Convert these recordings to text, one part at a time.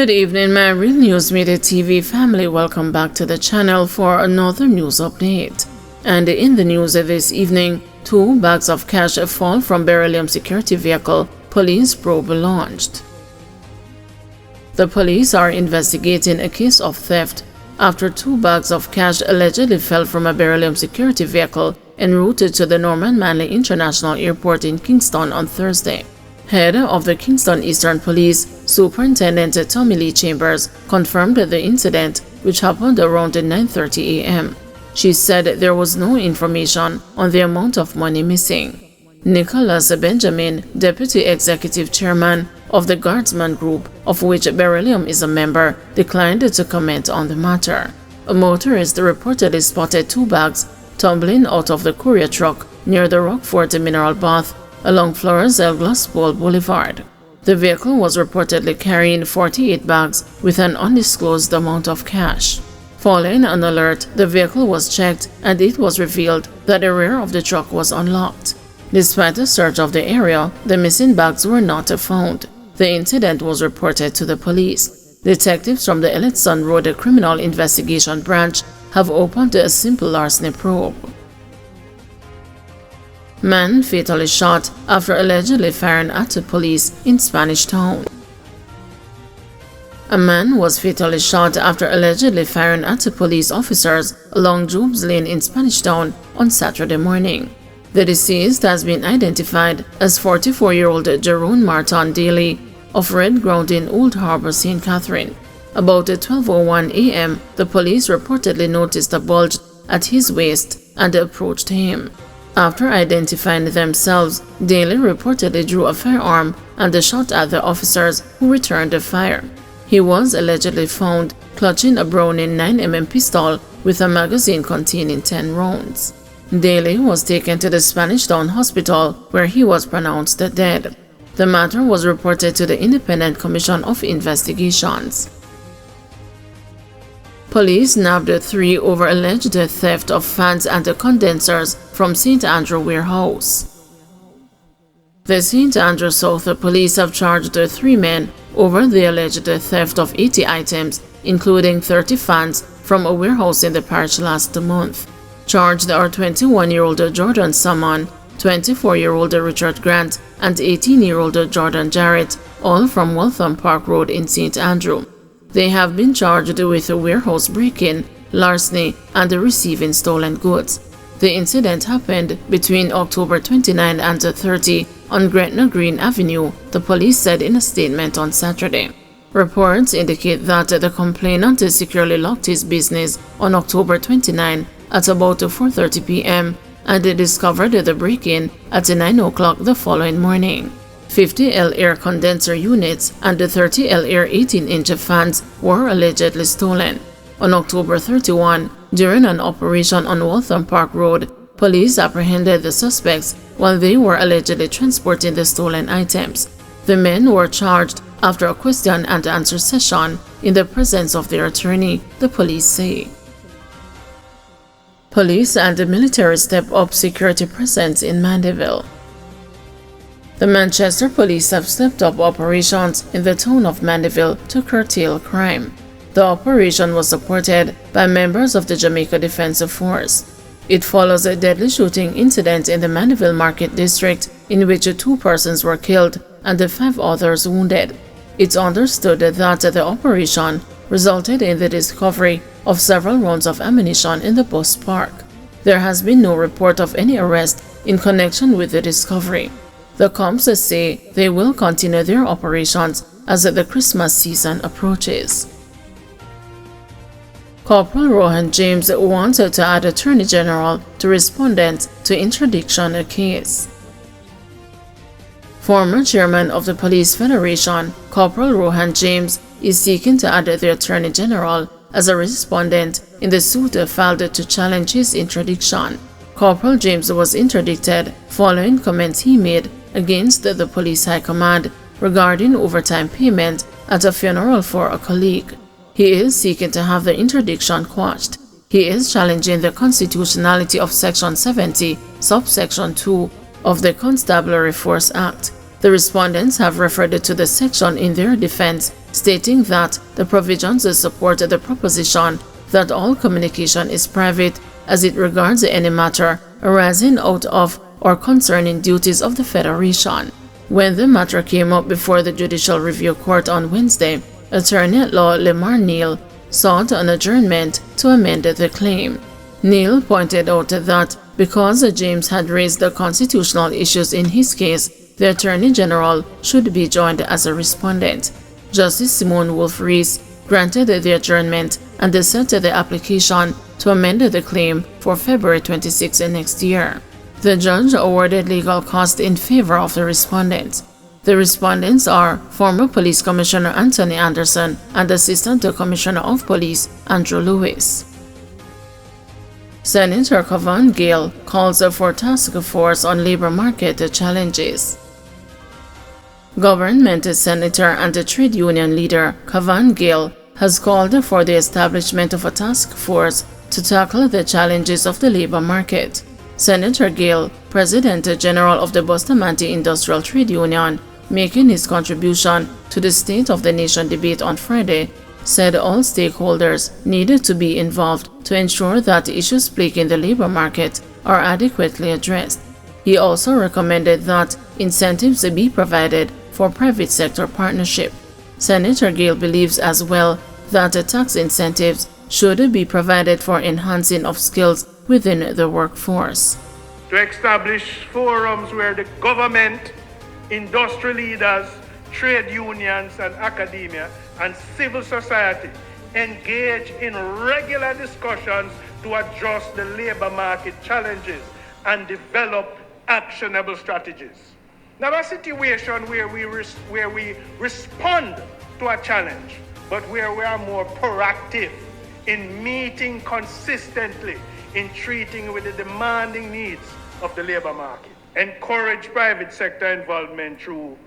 Good evening, my Real News Media TV family. Welcome back to the channel for another news update. And in the news this evening, 2 bags of cash fall from Beryllium security vehicle. Police probe launched. The police are investigating a case of theft after 2 bags of cash allegedly fell from a Beryllium security vehicle en route to the Norman Manley International Airport in Kingston on Thursday. Head of the Kingston Eastern Police, Superintendent Tommy Lee Chambers, confirmed the incident, which happened around 9:30 a.m. She said there was no information on the amount of money missing. Nicholas Benjamin, Deputy Executive Chairman of the Guardsman Group, of which Beryllium is a member, declined to comment on the matter. A motorist reportedly spotted 2 bags tumbling out of the courier truck near the Rockford Mineral Bath along Flores El Glaspol Boulevard. The vehicle was reportedly carrying 48 bags with an undisclosed amount of cash. Following an alert, the vehicle was checked and it was revealed that the rear of the truck was unlocked. Despite a search of the area, the missing bags were not found. The incident was reported to the police. Detectives from the Elletson Road Criminal Investigation Branch have opened a simple larceny probe. Man fatally shot after allegedly firing at police in Spanish Town. A man was fatally shot after allegedly firing at police officers along Jobs Lane in Spanish Town on Saturday morning. The deceased has been identified as 44-year-old Jerome Martin Daly of Red Ground in Old Harbor, St. Catherine. About 12:01 a.m., the police reportedly noticed a bulge at his waist and approached him. After identifying themselves, Daly reportedly drew a firearm and shot at the officers, who returned the fire. He was allegedly found clutching a Browning 9mm pistol with a magazine containing 10 rounds. Daly was taken to the Spanish Town Hospital, where he was pronounced dead. The matter was reported to the Independent Commission of Investigations. Police nabbed 3 over alleged theft of fans and condensers from St. Andrew warehouse. The St. Andrew South Police have charged 3 men over the alleged theft of 80 items, including 30 fans from a warehouse in the parish last month. Charged are 21-year-old Jordan Salmon, 24-year-old Richard Grant, and 18-year-old Jordan Jarrett, all from Waltham Park Road in St. Andrew. They have been charged with warehouse break-in, larceny, and receiving stolen goods. The incident happened between October 29 and 30 on Gretna Green Avenue, the police said in a statement on Saturday. Reports indicate that the complainant securely locked his business on October 29 at about 4:30 p.m. and discovered the break-in at 9 o'clock the following morning. 50 L-Air condenser units and 30 L-Air 18-inch fans were allegedly stolen. On October 31, during an operation on Waltham Park Road, police apprehended the suspects while they were allegedly transporting the stolen items. The men were charged after a question-and-answer session in the presence of their attorney, the police say. Police and the military step up security presence in Mandeville. The Manchester police have stepped up operations in the town of Mandeville to curtail crime. The operation was supported by members of the Jamaica Defense Force. It follows a deadly shooting incident in the Mandeville Market District in which 2 persons were killed and 5 others wounded. It's understood that the operation resulted in the discovery of several rounds of ammunition in the bus park. There has been no report of any arrest in connection with the discovery. The cops say they will continue their operations as the Christmas season approaches. Corporal James wanted to add Attorney General to respondent to interdiction case. Former chairman of the Police Federation, Corporal Rohan James, is seeking to add the Attorney General as a respondent in the suit filed to challenge his interdiction. Corporal James was interdicted following comments he made against the police high command regarding overtime payment at a funeral for a colleague. He is seeking to have the interdiction quashed. He is challenging the constitutionality of Section 70, subsection 2 of the Constabulary Force Act. The respondents have referred to the section in their defense stating that the provisions support the proposition that all communication is private as it regards any matter arising out of or concerning duties of the Federation. When the matter came up before the Judicial Review Court on Wednesday, Attorney-at-Law Lamar Neal sought an adjournment to amend the claim. Neal pointed out that because James had raised the constitutional issues in his case, the Attorney General should be joined as a respondent. Justice Simone Wolf Rees granted the adjournment and set the application to amend the claim for February 26 next year. The judge awarded legal costs in favor of the respondents. The respondents are former Police Commissioner Anthony Anderson and Assistant Commissioner of Police Andrew Lewis. Senator Cavan Gale calls for task force on labor market challenges. Government Senator and trade union leader Cavan Gale has called for the establishment of a task force to tackle the challenges of the labor market. Senator Gale, President General of the Bustamante Industrial Trade Union, making his contribution to the State of the Nation debate on Friday, said all stakeholders needed to be involved to ensure that issues plaguing the labor market are adequately addressed. He also recommended that incentives be provided for private sector partnership. Senator Gale believes as well that tax incentives should be provided for enhancing of skills within the workforce. To establish forums where the government, industry leaders, trade unions and academia and civil society engage in regular discussions to address the labor market challenges and develop actionable strategies. Not a situation where we respond to a challenge, but where we are more proactive in meeting consistently in treating with the demanding needs of the labor market. Encourage private sector involvement through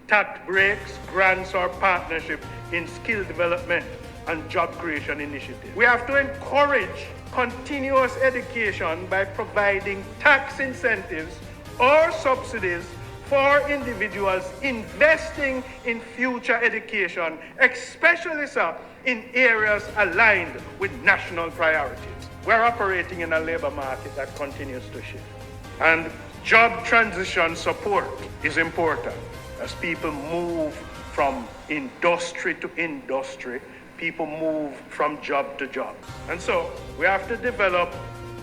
tax breaks, grants or partnership in skill development and job creation initiatives. We have to encourage continuous education by providing tax incentives or subsidies for individuals investing in future education, especially so in areas aligned with national priorities. We're operating in a labor market that continues to shift. And job transition support is important. As people move from industry to industry, people move from job to job. And so we have to develop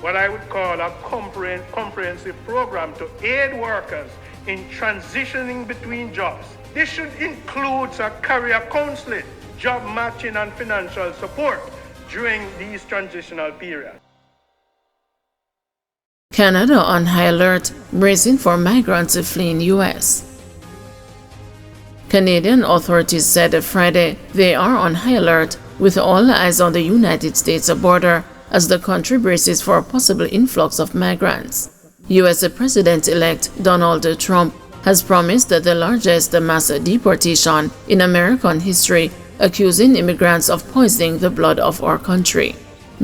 what I would call a comprehensive program to aid workers in transitioning between jobs. This should include a career counseling, job matching and financial support during these transitional periods. Canada on high alert, bracing for migrants fleeing U.S. Canadian authorities said Friday they are on high alert with all eyes on the United States border as the country braces for a possible influx of migrants. U.S. President-elect Donald Trump has promised the largest mass deportation in American history, accusing immigrants of poisoning the blood of our country.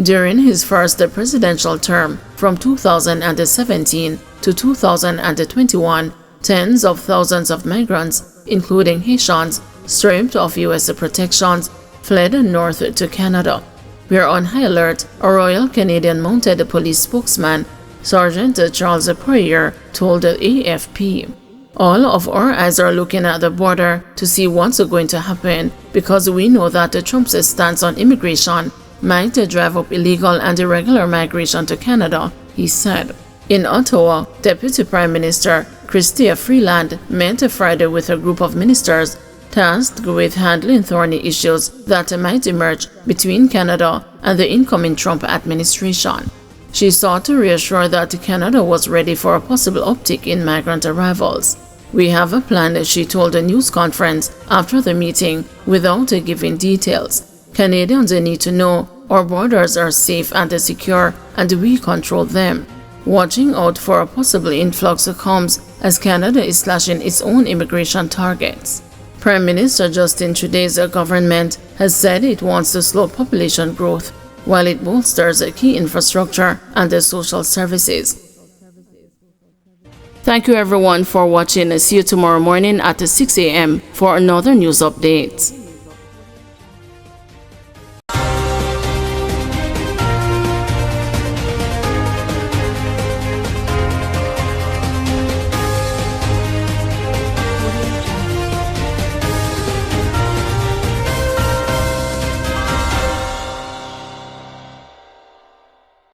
During his first presidential term from 2017 to 2021, tens of thousands of migrants, including Haitians, stripped of U.S. protections, fled north to Canada. We are on high alert, a Royal Canadian Mounted Police spokesman, Sergeant Charles Poirier, told AFP. All of our eyes are looking at the border to see what's going to happen because we know that Trump's stance on immigration might drive up illegal and irregular migration to Canada, he said. In Ottawa, Deputy Prime Minister Chrystia Freeland met Friday with a group of ministers tasked with handling thorny issues that might emerge between Canada and the incoming Trump administration. She sought to reassure that Canada was ready for a possible uptick in migrant arrivals. We have a plan, she told a news conference after the meeting, without giving details. Canadians need to know our borders are safe and secure and we control them. Watching out for a possible influx comes as Canada is slashing its own immigration targets. Prime Minister Justin Trudeau's government has said it wants to slow population growth while it bolsters key infrastructure and the social services. Thank you everyone for watching. See you tomorrow morning at 6 a.m. for another news update.